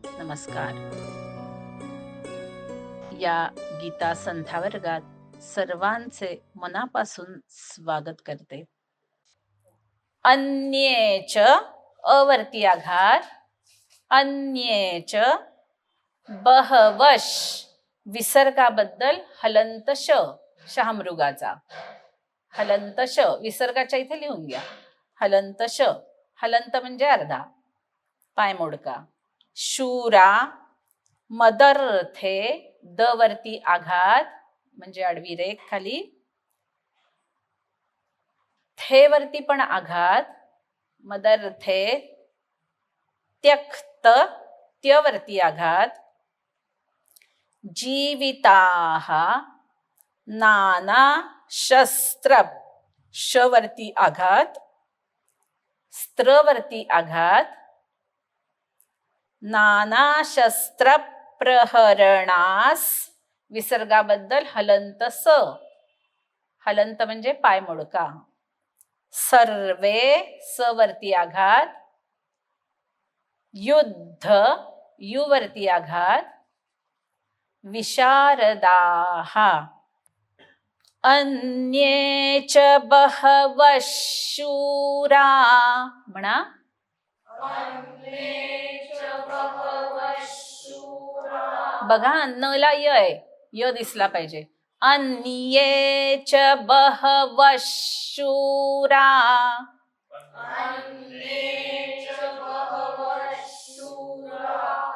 नमस्कार. या गीता संथा वर्गात सर्वांचे मनापासून स्वागत करते. अन्येच अवरती आघात, अन्येच बहवश विसर्गाबद्दल हलंत शहामृगाचा. हलंत विसर्गाच्या इथे लिहून घ्या. हलंत हलंत म्हणजे अर्धा, पायमोडका. शूरा मदर्थे द वरती आघात म्हणजे आडवी रेख खाली, थे वरती पण आघात, मदर्थे. त्यक्त त्य वरती आघात. जीविताः नाना शस्त्र श वरती आघात, स्त्र वरती आघात. नाना शस्त्र प्रहरणास विसर्गाबद्दल हलंत हलंत म्हणजे पायमोडका. सर्वे स वरती आघात. युद्ध यु वरती आघात. विशारदाः. अन्ये च बहवः शूरा म्हणा. बघा न ला य आहे, य दिसला पाहिजे. अन्ये च बहवः शूरा.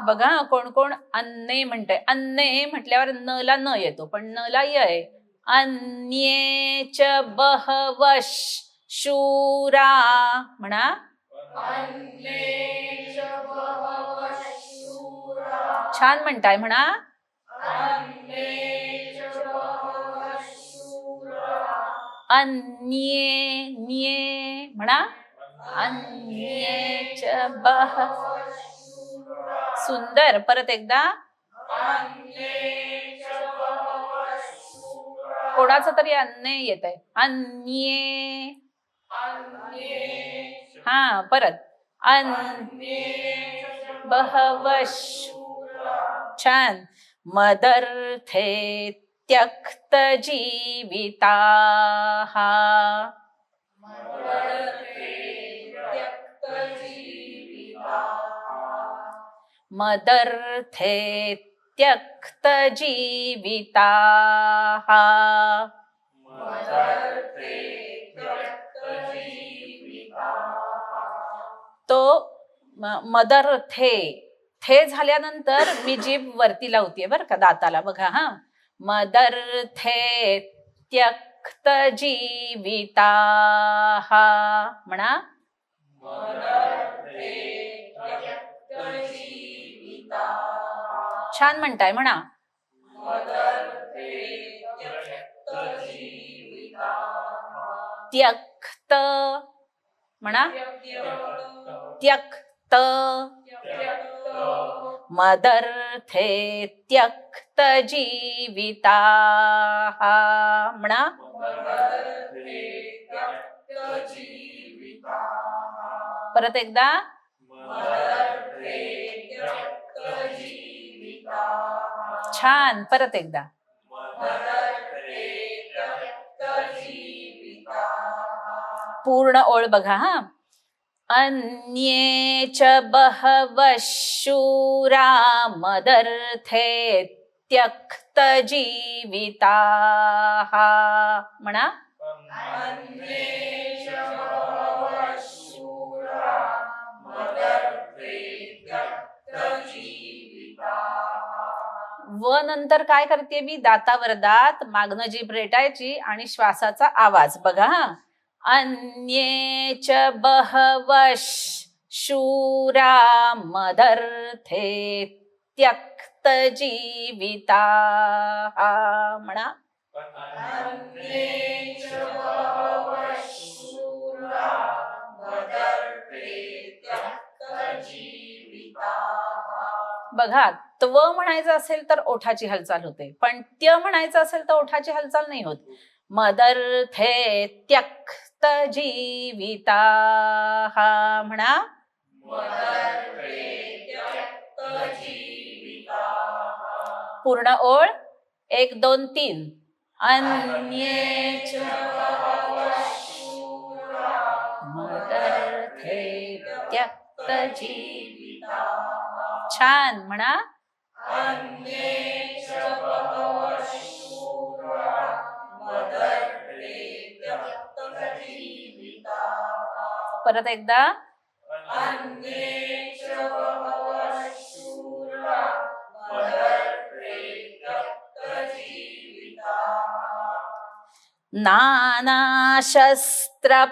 बघा कोण कोण अन्ने म्हणते. अन्ने म्हटल्यावर न ला न येतो, पण न ला य आहे. अन्ये च बहवः शूरा म्हणा. छान म्हणताय म्हणा. अन्ये न्ये म्हणा. अन्ये च बह. सुंदर. परत एकदा. कोणाचं तरी अन्ये येत आहे. अन्ये. हा परत. बहवः. छान. मदर्थे त्यक्त जीविताः. मदर्थे त्यक्त जीविताः. तो मदर्थे थे झाल्यानंतर मी जीभ वरती लावते बरं का, दाताला. बघा हा. मदर्थे त्यक्त जीविताः म्हणा. छान म्हणताय म्हणा. त्यक्त म्हणा. त्यक्त. मदर्थे त्यक्त जीविताः म्हणा. परत एकदा. छान. परत एकदा. पूर्ण ओळ बघा हा. अन्ये च बहवः शूरा मदर्थे त्यक्त जीविताः म्हणा. व नंतर काय करते मी, दातावर दात, मागणं जीभ रेटायची आणि श्वासाचा आवाज. बघा हा. अन्ये च बहवः शूरा मदर्थे त्यक्त जीविताः म्हणा. बघा. त्व म्हणायचं असेल तर ओठाची हालचाल होते, पण त्य म्हणायचं असेल तर ओठाची हालचाल नाही होत. मदर्थे त्यक्त जीविताः म्हणा. पूर्ण ओळ 1 2 3 अन्ये च मदर्थे त्यक्तजीविता. छान म्हणा. परत एकदा. नानाशस्त्र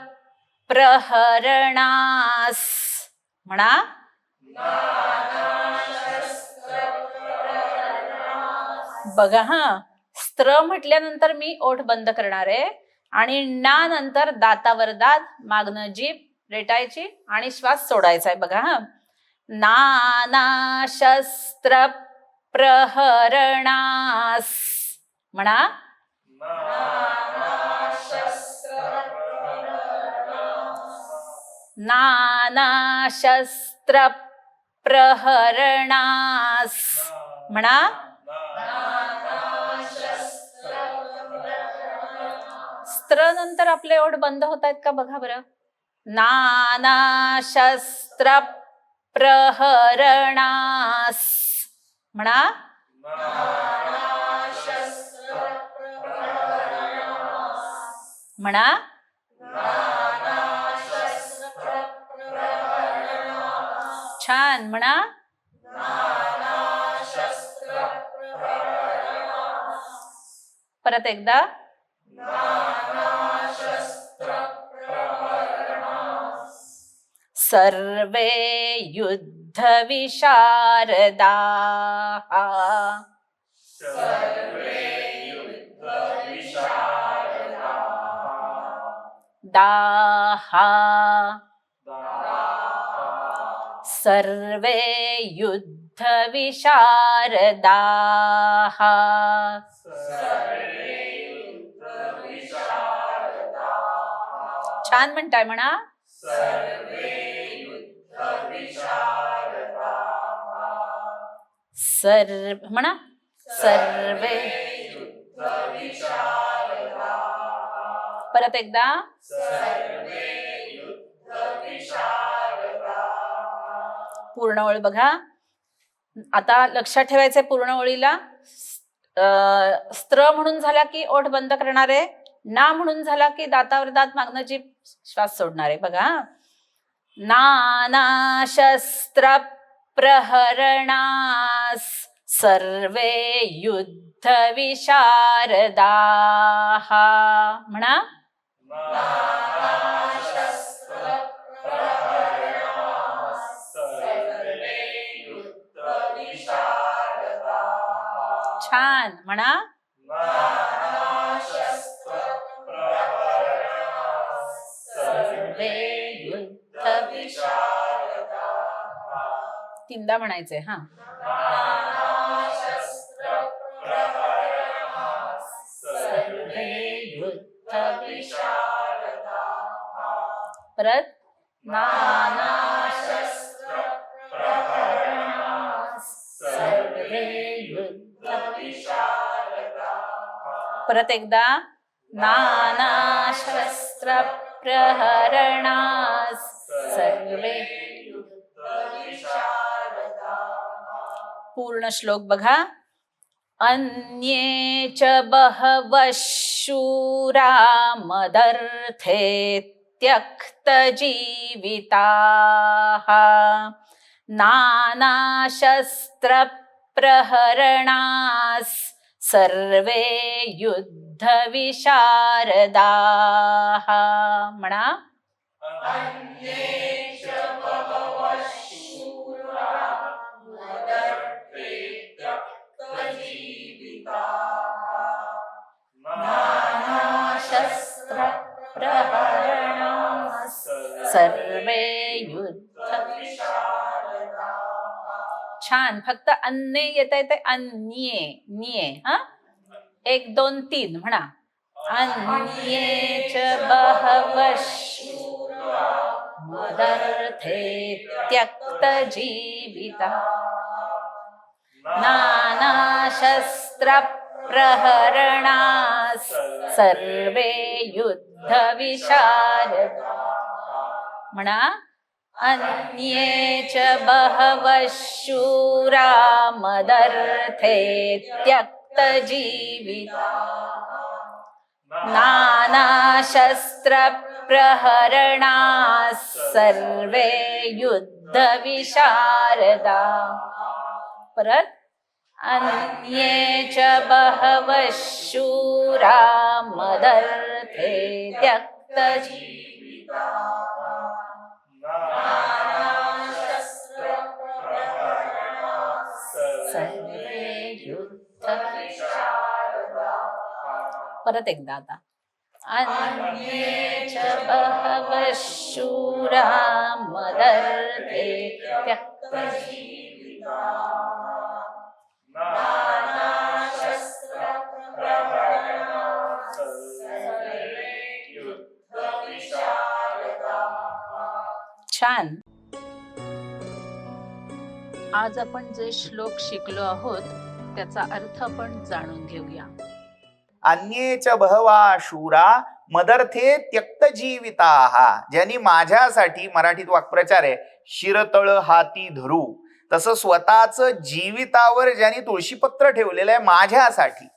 प्रहरणास. म्हणा. बघा हा, स्त्र म्हटल्यानंतर मी ओठ बंद करणार आहे आणि ना नंतर दातावर दात, मागणं जीभ रेटायची आणि श्वास सोडायचा आहे. बघा हा. नानाशस्त्र प्रहरणास. म्हणा. नानाशस्त्र प्रहरणास. म्हणा. स्त्र नंतर आपले ओठ बंद होत आहेत का बघा बरं. नानाशस्त्र प्रहरणास. म्हणा. म्हणा. छान म्हणा. परत एकदा. सर्वे युद्ध विशारदाः. दाहा. सर्वे युद्ध विशारदाः. छान म्हणताय म्हणा. म्हणा. सर्वे. परत एकदा. पूर्ण ओळ बघा. आता लक्षात ठेवायचंय पूर्ण ओळीला स्त्र म्हणून झाला की ओठ बंद करणार आहे, ना म्हणून झाला की दातावर दात, मागणं जीभ, श्वास सोडणार आहे. बघा. नानाशस्त्र प्रहरणास सर्वे युद्ध विशारदाः. म्हणा. छान म्हणा. सर्वे युद्ध तीनदा म्हणायचंय. हा. सर्वे युद्ध परत. नानाशस्त्र प्रहरणास सर्वे युद्ध परत एकदा. नानाशस्त्र प्रहरणास सर्वे. पूर्ण श्लोक बघा. अन्ये च बहवः शूरा मदर्थे त्यक्तजीविताः नानाशस्त्र प्रहरणास सर्वे युद्ध विशारदाः. म्हणा. नानाशस्त्र प्रहरणास सर्वे युद्ध. छान. फक्त अन्ये येत आहे ते अन्ये निये. हा. 1 2 3 म्हणा. अन्ये च बहवः शूरा मदर्थे त्यक्तजीविताः नानाशस्त्र शस्त्र प्रहरणा सर्वे युद्ध विशारदा. म्हणा अन्ये च बहवः शूरा मदर्थे त्यक्तजीविता नानाशस्त्रप्रहरणा सर्वे युद्धविशारदा. परत अन्ये च बहवः शूरा मदर्थे त्यक्तजीविता सर्वे युद्धविशारदा. परत एकदा आता. अन्ये च बहवः शूरा मदर्थे त्यक्तजीविता नानाशस्त्रप्रहरणा सर्वे युद्धविशारदा. छान. आज आपण जे श्लोक शिकलो आहोत त्याचा अर्थ आपण जाणून घेऊया. अन्ये च बहवा शूरा मदर्थे त्यक्त जीविताः. ज्यांनी माझ्यासाठी, मराठीत वाक्प्रचार आहे, शिरतळ हाती धरू, तसं स्वतःच जीवितावर ज्यांनी तुळशीपत्र ठेवलेलं आहे माझ्यासाठी.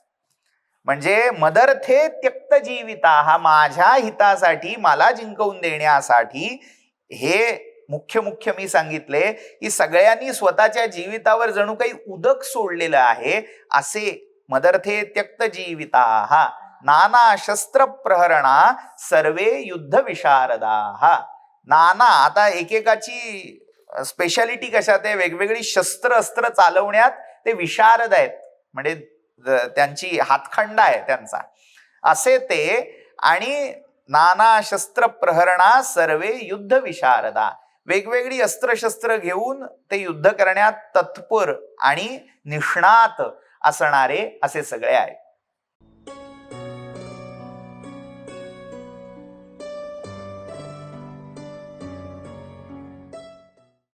म्हणजे मदर्थे त्यक्त जीविताः, माझ्या हितासाठी, मला जिंकवून देण्यासाठी. हे मुख्य मी सांगितले की सगळ्यांनी स्वतःच्या जीवितावर जणू काही उदक सोडलेलं आहे. असे मदर्थे त्यक्त जीविताः नाना शस्त्र प्रहरणा सर्वे युद्ध विशारदाः. नाना, आता एकेकाची स्पेशालिटी कशात आहे, वेगवेगळी शस्त्र अस्त्र चालवण्यात ते विशारद आहेत, म्हणजे त्यांची हातखंडा आहे त्यांचा, असे ते. आणि नाना शस्त्र प्रहरणा सर्वे युद्ध विशारदा, वेगवेगळी अस्त्रशस्त्र घेऊन ते युद्ध करण्यात तत्पर आणि निष्णात असणारे असे सगळे आहेत.